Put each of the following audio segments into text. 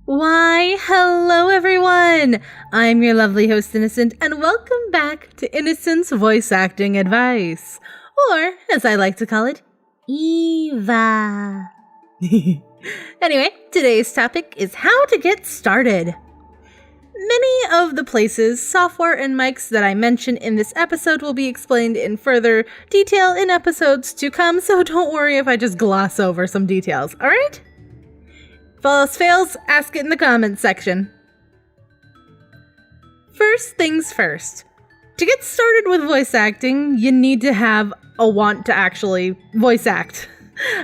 Why, hello everyone! I'm your lovely host, Innocent, and welcome back to Innocent's Voice Acting Advice. Or, as I like to call it, Eva. Anyway, today's topic is how to get started. Many of the places, software, and mics that I mention in this episode will be explained in further detail in episodes to come, so don't worry if I just gloss over some details, alright? If all else fails, ask it in the comments section. First things first. To get started with voice acting, you need to have a want to actually voice act.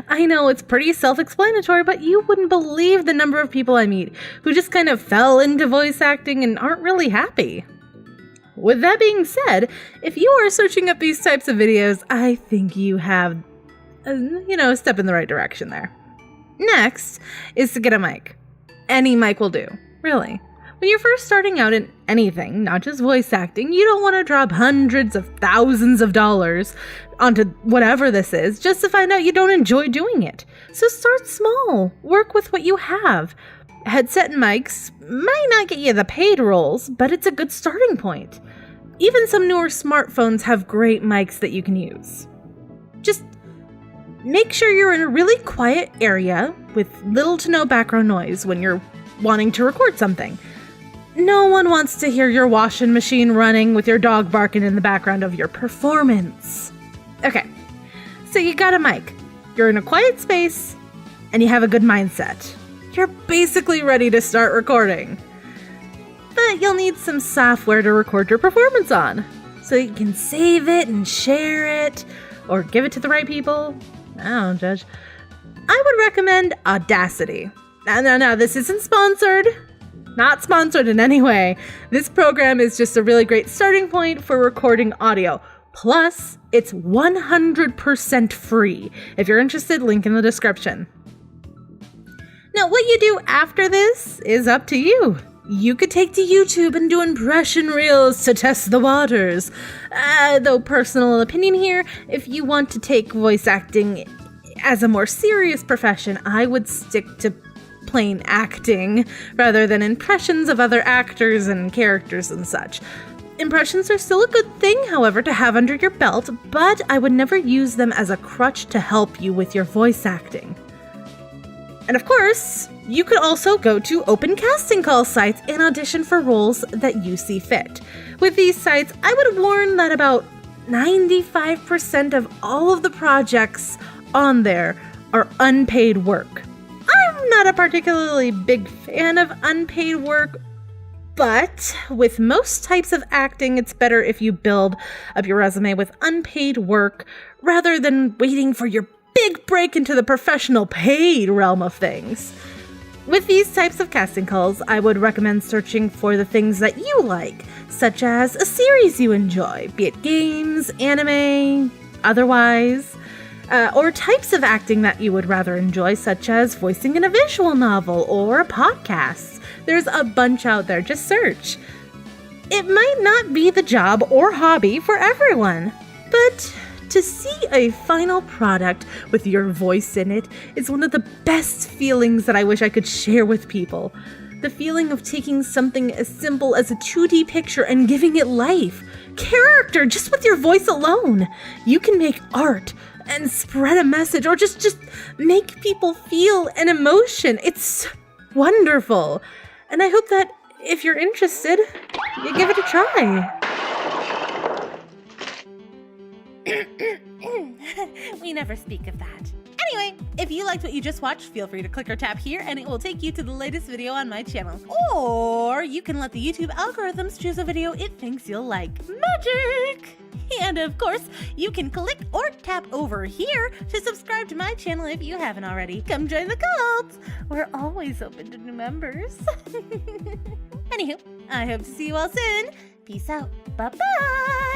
I know it's pretty self-explanatory, but you wouldn't believe the number of people I meet who just kind of fell into voice acting and aren't really happy. With that being said, if you are searching up these types of videos, I think you have, a step in the right direction there. Next is to get a mic. Any mic will do, really. When you're first starting out in anything, not just voice acting, you don't want to drop hundreds of thousands of dollars onto whatever this is just to find out you don't enjoy doing it. So start small. Work with what you have. Headset and mics might not get you the paid roles, but it's a good starting point. Even some newer smartphones have great mics that you can use. Just make sure you're in a really quiet area with little to no background noise when you're wanting to record something. No one wants to hear your washing machine running with your dog barking in the background of your performance. Okay, so you got a mic, you're in a quiet space, and you have a good mindset. You're basically ready to start recording. But you'll need some software to record your performance on, so you can save it and share it, or give it to the right people. I don't judge. I would recommend Audacity. No, this isn't sponsored. Not sponsored in any way. This program is just a really great starting point for recording audio. Plus, it's 100% free. If you're interested, link in the description. Now, what you do after this is up to you. You could take to YouTube and do impression reels to test the waters. Though personal opinion here, if you want to take voice acting as a more serious profession, I would stick to plain acting rather than impressions of other actors and characters and such. Impressions are still a good thing, however, to have under your belt, but I would never use them as a crutch to help you with your voice acting. And of course, you could also go to open casting call sites and audition for roles that you see fit. With these sites, I would warn that about 95% of all of the projects on there are unpaid work. I'm not a particularly big fan of unpaid work, but with most types of acting, it's better if you build up your resume with unpaid work rather than waiting for your big break into the professional paid realm of things. With these types of casting calls, I would recommend searching for the things that you like, such as a series you enjoy, be it games, anime, otherwise, or types of acting that you would rather enjoy, such as voicing in a visual novel or a podcast. There's a bunch out there, just search. It might not be the job or hobby for everyone, but to see a final product with your voice in it is one of the best feelings that I wish I could share with people. The feeling of taking something as simple as a 2D picture and giving it life, character, just with your voice alone. You can make art and spread a message or just make people feel an emotion. It's wonderful. And I hope that if you're interested, you give it a try. We never speak of that. Anyway, if you liked what you just watched, feel free to click or tap here and it will take you to the latest video on my channel. Or you can let the YouTube algorithms choose a video it thinks you'll like. Magic! And of course, you can click or tap over here to subscribe to my channel if you haven't already. Come join the cult! We're always open to new members. Anywho, I hope to see you all soon. Peace out. Bye-bye!